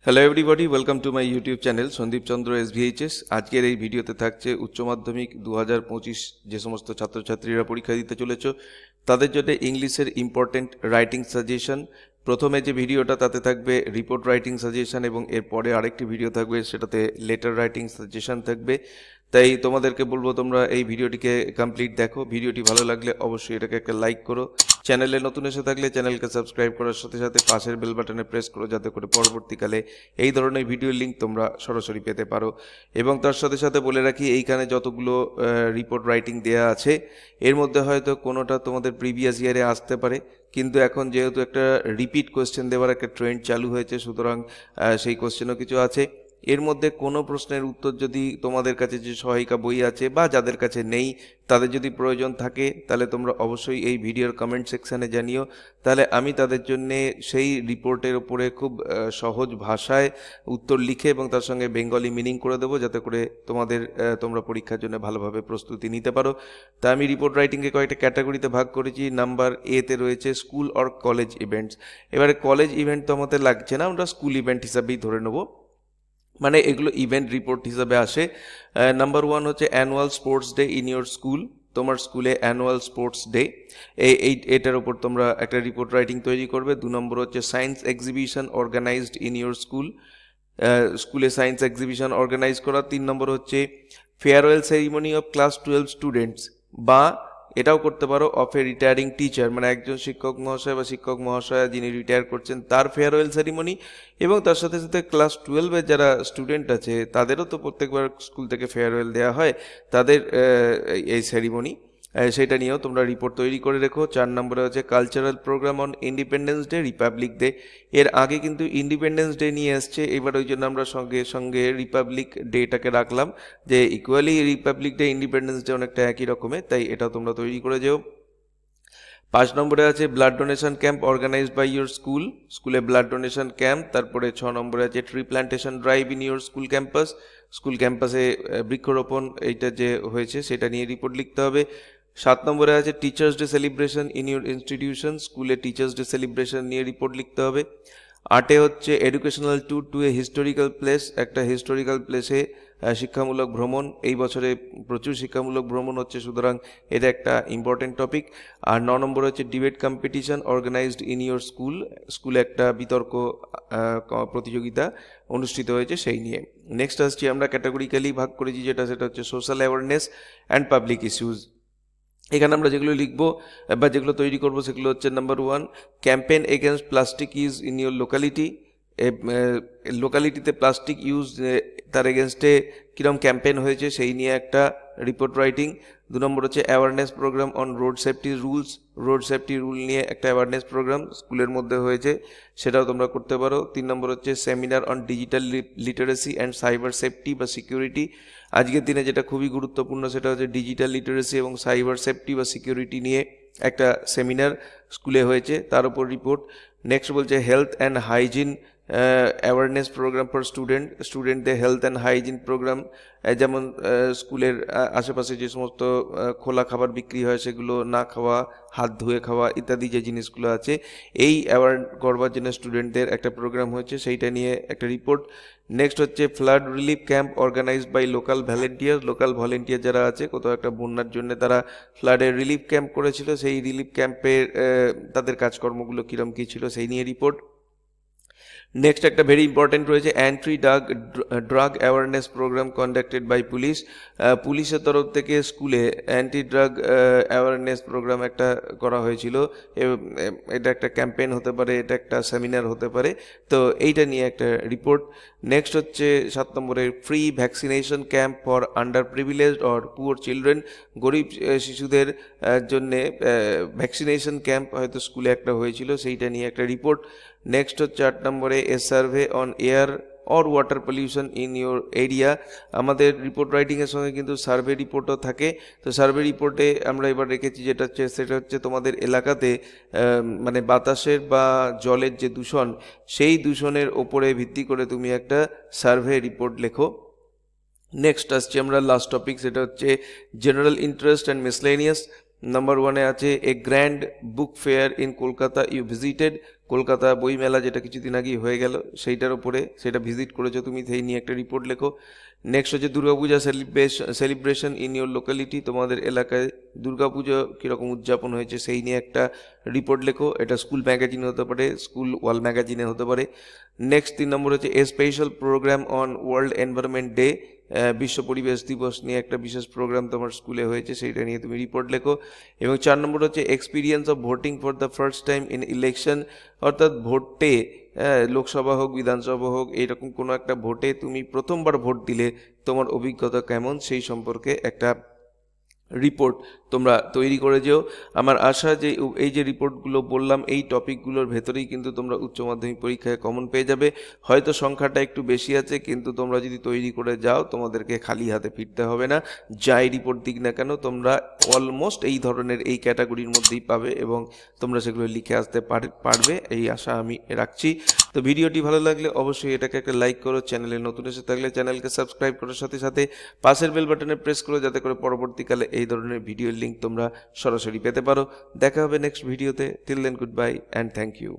Hello everybody, welcome to my YouTube channel Sandip Chandra SVHS। আজকের এই ভিডিওতে থাকছে উচ্চ মাধ্যমিক 2025 যে সমস্ত ছাত্রছাত্রীরা পরীক্ষা দিতে চলেছ তাদের জন্য ইংলিশের ইম্পর্টেন্ট রাইটিং সাজেশন। প্রথমে যে ভিডিওটা তাতে থাকবে রিপোর্ট রাইটিং সাজেশন এবং এরপরে আরেকটি ভিডিও থাকবে সেটাতে লেটার রাইটিং সাজেশন থাকবে। তাই তোমাদেরকে বলবো তোমরা এই ভিডিওটিকে কমপ্লিট দেখো। ভিডিওটি ভালো লাগলে অবশ্যই এটাকে একটা লাইক করো। চ্যানেলে নতুন এসে থাকলে চ্যানেলকে সাবস্ক্রাইব করার সাথে সাথে পাশের বেল বাটনে প্রেস করো যাতে করে পরবর্তীকালে এই ধরনের ভিডিওর লিঙ্ক তোমরা সরাসরি পেতে পারো। এবং তার সাথে সাথে বলে রাখি, এইখানে যতগুলো রিপোর্ট রাইটিং দেয়া আছে এর মধ্যে হয়তো কোনোটা তোমাদের প্রিভিয়াস ইয়ারে আসতে পারে, কিন্তু এখন যেহেতু একটা রিপিট কোয়েশ্চেন দেওয়ার একটা ট্রেন্ড চালু হয়েছে সুতরাং সেই কোয়েশ্চেনও কিছু আছে। এর মধ্যে কোনো প্রশ্নের উত্তর যদি তোমাদের কাছে যে সহায়িকা বই আছে বা যাদের কাছে নেই তাদের যদি প্রয়োজন থাকে তাহলে তোমরা অবশ্যই এই ভিডিওর কমেন্ট সেকশানে জানিও। তাহলে আমি তাদের জন্যে সেই রিপোর্টের ওপরে খুব সহজ ভাষায় উত্তর লিখে এবং তার সঙ্গে বেঙ্গলি মিনিং করে দেবো যাতে করে তোমরা পরীক্ষার জন্য ভালোভাবে প্রস্তুতি নিতে পারো। তা আমি রিপোর্ট রাইটিংকে কয়েকটা ক্যাটাগরিতে ভাগ করেছি। নাম্বার এতে রয়েছে স্কুল অর কলেজ ইভেন্টস। এবারে কলেজ ইভেন্ট তো আমাদের লাগছে না, আমরা স্কুল ইভেন্ট হিসাবেই ধরে নেবো, মানে এগুলো ইভেন্ট রিপোর্ট হিসাবে আসে। নাম্বার ওয়ান হচ্ছে annual sports day in your school. তোমার স্কুলে অ্যানুয়াল স্পোর্টস ডে, এটার উপর তোমরা একটা রিপোর্ট রাইটিং তৈরি করবে। 2 নম্বর হচ্ছে science exhibition organised in your school. স্কুলে সায়েন্স এক্সিবিশন অর্গানাইজ করা। 3 নম্বর হচ্ছে farewell ceremony of class 12 students, বা এটাও করতে পারো অফ এ রিটায়ারিং টিচার, মানে একজন শিক্ষক মহাশয় বা শিক্ষক মহাশয়া যিনি রিটায়ার করছেন তার ফেয়ারওয়েল সেরিমনি। এবং তার সাথে সাথে ক্লাস 12-এর যারা স্টুডেন্ট আছে তাদেরও তো প্রত্যেকবার স্কুল থেকে ফেয়ারওয়েল দেওয়া হয়, তাদের এই সেরিমনি, সেটা নিয়েও তোমরা রিপোর্ট তৈরি করে রেখো। 4 নম্বরে হচ্ছে cultural programme on Independence Day, Republic Day. এর আগে কিন্তু ইন্ডিপেন্ডেন্স ডে নিয়ে আসছে, এবার ওই জন্য আমরা সঙ্গে সঙ্গে রিপাবলিক ডেটাকে রাখলাম, যে equally Republic day independence day অনেকটা একই রকমের, তাই এটাও তোমরা তৈরি করে যেও। 5 নম্বরে আছে blood donation camp organised by your school, স্কুলে ব্লাড ডোনেশন ক্যাম্প। তারপরে 6 নম্বরে আছে tree plantation drive in your school campus, school ক্যাম্পাসে বৃক্ষরোপণ এইটা যে হয়েছে সেটা নিয়ে রিপোর্ট লিখতে হবে। 7 নম্বরে আছে teachers' day celebration in your institution, স্কুলে টিচার্স ডে সেলিব্রেশন নিয়ে রিপোর্ট লিখতে হবে। 8-এ হচ্ছে educational tour to a historical place, একটা হিস্টোরিক্যাল প্লেসে শিক্ষামূলক ভ্রমণ। এই বছরে প্রচুর শিক্ষামূলক ভ্রমণ হচ্ছে সুতরাং এটা একটা ইম্পর্টেন্ট টপিক। আর 9 নম্বর হচ্ছে debate competition organised in your school, স্কুলে একটা বিতর্ক প্রতিযোগিতা অনুষ্ঠিত হয়েছে সেই নিয়ে। নেক্সট আসছি আমরা ক্যাটাগরিক্যালি ভাগ করেছি সেটা হচ্ছে social awareness and public issues. এখানে আমরা যেগুলো লিখবো বা যেগুলো তৈরি করব সেগুলো হচ্ছে number 1 campaign against plastic use in your locality. লোকালিটিতে প্লাস্টিক ইউজ তার এগেনস্টে কীরকম ক্যাম্পেইন হয়েছে সেই নিয়ে একটা রিপোর্ট রাইটিং। 2 নম্বর হচ্ছে awareness programme on road safety rules, road safety rule নিয়ে একটা অ্যাওয়ারনেস প্রোগ্রাম স্কুলের মধ্যে হয়েছে, সেটাও তোমরা করতে পারো। 3 নম্বর হচ্ছে seminar on digital literacy and cyber safety বা সিকিউরিটি। আজকের দিনে যেটা খুবই গুরুত্বপূর্ণ সেটা হচ্ছে ডিজিটাল লিটারেসি এবং সাইবার সেফটি বা সিকিউরিটি নিয়ে একটা সেমিনার স্কুলে হয়েছে, তার উপর রিপোর্ট। নেক্সট বলছে health and hygiene awareness programme for স্টুডেন্টদের হেলথ অ্যান্ড হাইজিন প্রোগ্রাম, যেমন স্কুলের আশেপাশে যে সমস্ত খোলা খাবার বিক্রি হয় সেগুলো না খাওয়া, হাত ধুয়ে খাওয়া ইত্যাদি যে জিনিসগুলো আছে এই অ্যাওয়ার করবার জন্য স্টুডেন্টদের একটা প্রোগ্রাম হয়েছে, সেইটা নিয়ে একটা রিপোর্ট। নেক্সট হচ্ছে flood relief camp organised by local volunteer যারা আছে কোথাও একটা বন্যার জন্য তারা ফ্লাডের রিলিফ ক্যাম্প করেছিল, সেই রিলিফ ক্যাম্পের তাদের কাজকর্মগুলো কীরকম কী ছিল সেই নিয়ে রিপোর্ট। নেক্সট একটা ভেরি ইম্পর্টেন্ট রয়েছে anti drug awareness programme conducted by police. পুলিশের তরফ থেকে স্কুলে অ্যান্টি ড্রাগ অ্যাওয়ারনেস প্রোগ্রাম একটা করা হয়েছিল, এটা একটা ক্যাম্পেইন হতে পারে, এটা একটা সেমিনার হতে পারে, তো এইটা নিয়ে একটা রিপোর্ট। নেক্সট হচ্ছে 7 নম্বরের free vaccination camp for under privileged or poor children, গরিব শিশুদের জন্যে ভ্যাকসিনেশন ক্যাম্প হয়তো স্কুলে একটা হয়েছিল, সেইটা নিয়ে একটা রিপোর্ট। নেক্সট হচ্ছে 8 নম্বরে a survey on air or water pollution in your area. আমাদের রিপোর্ট রাইটিংয়ের সঙ্গে কিন্তু সার্ভে রিপোর্টও থাকে, তো সার্ভে রিপোর্টে আমরা এবার রেখেছি সেটা হচ্ছে তোমাদের এলাকাতে মানে বাতাসের বা জলের যে দূষণ সেই দূষণের ওপরে ভিত্তি করে তুমি একটা সার্ভে রিপোর্ট লেখো। নেক্সট আসছি আমরা লাস্ট টপিক, সেটা হচ্ছে general interest and miscellaneous. Number 1-এ আছে a grand book fair in Kolkata you visited, Kolkata বইমেলা যেটা কিছুদিন আগেই হয়ে গেল সেইটার উপরে, সেটা ভিজিট করেছো তুমি, সেই নিয়ে একটা রিপোর্ট লেখো। নেক্সট হচ্ছে Durga Puja celebration in your locality, তোমাদের এলাকায় দুর্গাপুজো কীরকম উদযাপন হয়েছে সেই নিয়ে একটা রিপোর্ট লেখো। এটা স্কুল ম্যাগাজিনে হতে পারে, স্কুল ওয়াল ম্যাগাজিনে হতে পারে। নেক্সট 3 নম্বর হচ্ছে a special programme on World Environment Day, বিশ্ব পরিবেশ দিবস নিয়ে একটা বিশেষ প্রোগ্রাম তোমার স্কুলে হয়েছে, সেইটা নিয়ে তুমি রিপোর্ট লেখো। এবং 4 নম্বর হচ্ছে experience of voting for the first time in election, অর্থাৎ ভোটে, লোকসভা হোক বিধানসভা হোক এইরকম কোনো একটা ভোটে তুমি প্রথমবার ভোট দিলে তোমার অভিজ্ঞতা কেমন সেই সম্পর্কে একটা রিপোর্ট তোমরা তৈরি করে যেও। আমার আশা যে এই যে রিপোর্টগুলো বললাম এই টপিকগুলোর ভেতরেই কিন্তু তোমরা উচ্চ মাধ্যমিক পরীক্ষায় কমন পেয়ে যাবে। হয়তো সংখ্যাটা একটু বেশি আছে, কিন্তু তোমরা যদি তৈরি করে যাও তোমাদেরকে খালি হাতে ফিরতে হবে না। যাই রিপোর্ট দিক না কেন তোমরা অলমোস্ট এই ধরনের এই ক্যাটাগরির মধ্যেই পাবে এবং তোমরা সেগুলো লিখে আসতে পারবে, এই আশা আমি রাখছি। তো ভিডিওটি ভালো লাগলে অবশ্যই এটাকে একটা লাইক করো, চ্যানেলে নতুন এসে থাকলে চ্যানেলকে সাবস্ক্রাইব করার সাথে সাথে পাশের বেল বাটনে প্রেস করো, যাতে করে পরবর্তীকালে এই ধরনের ভিডিওর লিঙ্ক তোমরা সরাসরি পেতে পারো। দেখা হবে নেক্সট ভিডিওতে। Till then goodbye and thank you.